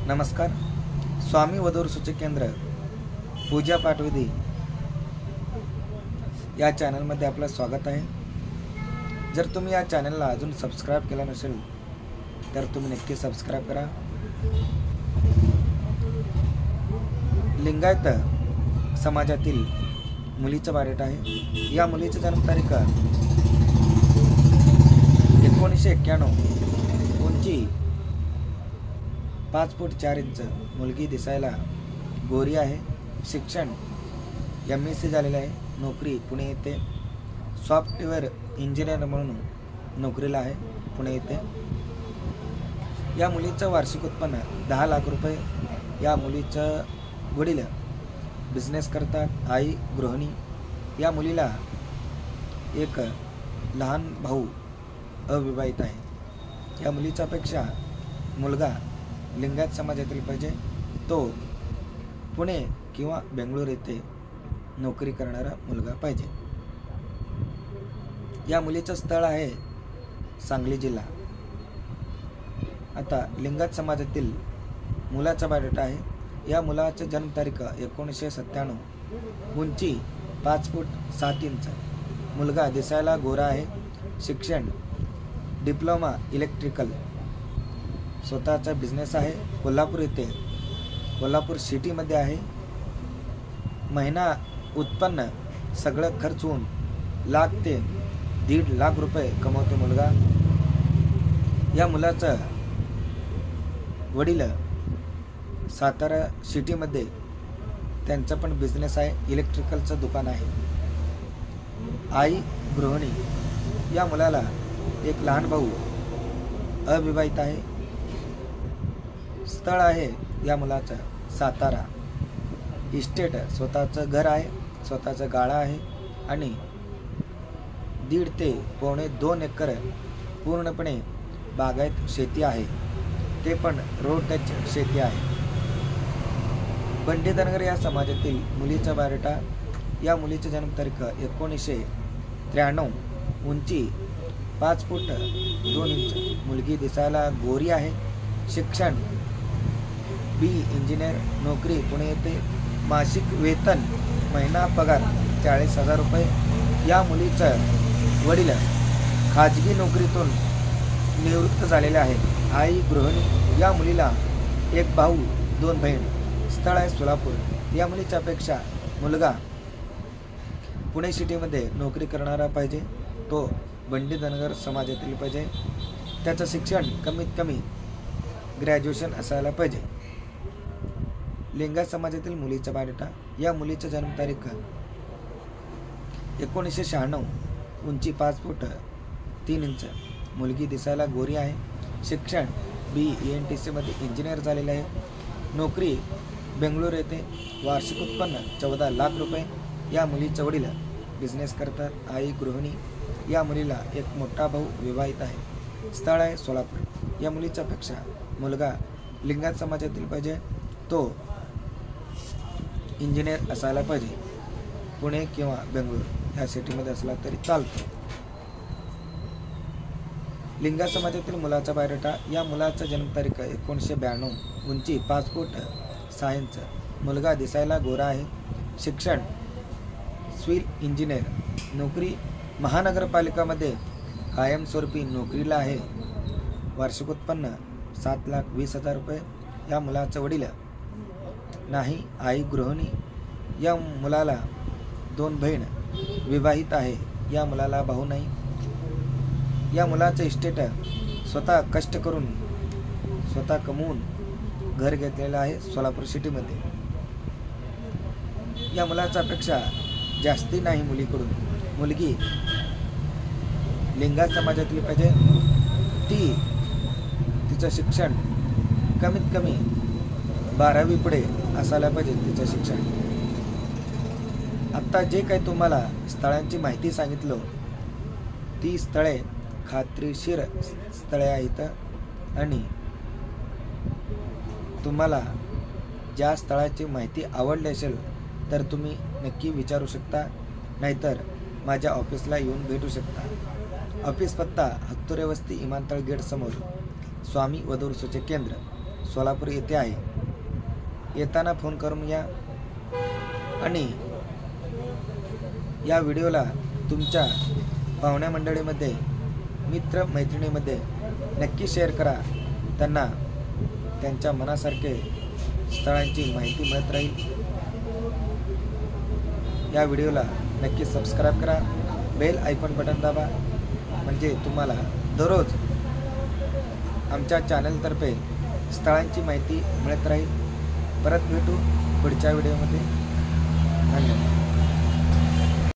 नमस्कार. स्वामी वधूवर सूचक केंद्र पूजा पाठविधी या चॅनलमध्ये आपलं स्वागत आहे. जर तुम्ही या चॅनलला अजून सबस्क्राईब केला नसेल तर तुम्ही नक्की सबस्क्राईब करा. लिंगायत समाजातील मुलीचा बायोडेटा आहे. या मुलीची जन्मतारीख 1991, उंची 5 फूट 4 इंच, मुलगी दिसायला गोरी आहे, शिक्षण MSc झालेलं आहे, नोकरी पुणे येथे सॉफ्टवेअर इंजिनियर म्हणून नोकरीला आहे, पुणे येथे. या मुलीचं वार्षिक उत्पन्न 10 लाख रुपये. या मुलीचं वडील बिझनेस करतात, आई गृहिणी. या मुलीला एक लहान भाऊ अविवाहित आहे. या मुलीच्या पेक्षा मुलगा लिंगायत समाजातील पाहिजे, तो पुणे किंवा बेंगळूर येथे नोकरी करणारा मुलगा पाहिजे. या मुलीचं स्थळ आहे सांगली जिल्हा. आता लिंगायत समाजातील मुलाचा बायोडेटा आहे. या मुलाची जन्मतारीख 1997, उंची 5 फूट 7 इंच, मुलगा दिसायला गोरा आहे, शिक्षण डिप्लोमा इलेक्ट्रिकल, स्वतःचा बिझनेस आहे, कोल्हापूर येथे, कोल्हापूर सिटीमध्ये आहे. महिना उत्पन्न सगळं खर्च होऊन 1 लाख ते 1.5 लाख रुपये कमवतो मुलगा. या मुलाचं वडील सातारा सिटीमध्ये त्यांचा पण बिझनेस आहे, इलेक्ट्रिकलचं दुकान आहे, आई गृहिणी. या मुलाला एक लहान भाऊ अविवाहित आहे. स्थळ आहे या मुलाचं सातारा. इस्टेट स्वतःचं घर आहे, स्वतःचा गाळा आहे आणि 1.5 ते 2.25 एकर पूर्णपणे बागायत शेती आहे, ते पण रोड टच शेती आहे. बंडी धनगर या समाजातील मुलीचा बायोडेटा. या मुलीची जन्मतारीख 1993, उंची 5 फूट 2 इंच, मुलगी दिसायला गोरी आहे, शिक्षण BE इंजिनियर, नोकरी पुणे येथे, मासिक वेतन महिना पगार 40,000 रुपये. या मुलीचं वडील खाजगी नोकरीतून निवृत्त झालेले आहे, आई गृहिणी. या मुलीला एक भाऊ 2 बहीण. स्थळ आहे सोलापूर. या मुलीच्या पेक्षा मुलगा पुणे सिटीमध्ये नोकरी करणारा पाहिजे, तो बंडी धनगर समाजातील पाहिजे, त्याचं शिक्षण कमीत कमी ग्रॅज्युएशन असायला पाहिजे. लिंगायत समाजातील मुलीचा बायोडेटा. या मुलीची जन्मतारीख 1996, उंची 5 फूट 3 इंच, मुलगी दिसायला गोरी आहे, शिक्षण BE ENTC मध्ये इंजिनियर झालेले आहे, नोकरी बेंगळूर येथे, वार्षिक उत्पन्न 14 लाख रुपये. या मुलीचे वडील बिझनेस करतात, आई गृहिणी. या मुलीला एक मोठा भाऊ विवाहित आहे. स्थळ आहे सोलापूर. या मुलीच्या पेक्षा मुलगा लिंगायत समाजातील पाहिजे, तो इंजिनियर असायला पाहिजे, पुणे किंवा बेंगळूर या सिटीमध्ये असला तरी चालतो. लिंगायत समाजातील मुलाचा बायोडेटा. या मुलाचा जन्मतारीख 1992, उंची 5 फूट 6 इंच, मुलगा दिसायला गोरा आहे, शिक्षण सिव्हिल इंजिनियर, नोकरी महानगरपालिकामध्ये कायमस्वरूपी नोकरीला आहे, वार्षिक उत्पन्न 7,20,000 रुपये. या मुलाचं वडील नाही, आई गृहिणी. या मुलाला 2 बहीण, विवाहित आहे. या मुलाला भाऊ नाही. या मुलाचं इस्टेट स्वतः कष्ट करून स्वतः कमवून घर घेतलेलं आहे सोलापूर सिटीमध्ये. या मुलाच्या पेक्षा जास्ती नाही मुलीकडून. मुलगी लिंगायत समाजातली पाहिजे, तिचं शिक्षण कमीत कमी 12वी पुढे असायला पाहिजे तिचं शिक्षण. आत्ता जे काही तुम्हाला स्थळांची माहिती सांगितलं, ती स्थळे खात्रीशीर स्थळे आहेत आणि तुम्हाला ज्या स्थळाची माहिती आवडली असेल तर तुम्ही नक्की विचारू शकता, नाहीतर माझ्या ऑफिसला येऊन भेटू शकता. ऑफिस पत्ता हत्तुरे वस्ती, विमानतळ गेट समोर, स्वामी वधूवर सूचक केंद्र, सोलापूर येथे आहे. येताना फोन करून या आणि या व्हिडिओला तुमच्या पाहुण्या मंडळीमध्ये, मित्र मैत्रिणीमध्ये नक्की शेअर करा. त्यांना त्यांच्या मनासारखे स्थळांची माहिती मिळत राहील. या व्हिडिओला नक्की सबस्क्राईब करा, बेल आयकॉन बटन दाबा, म्हणजे तुम्हाला दररोज आमच्या चॅनलतर्फे स्थळांची माहिती मिळत राहील. परत भेटू पुढच्या व्हिडिओमध्ये. धन्यवाद.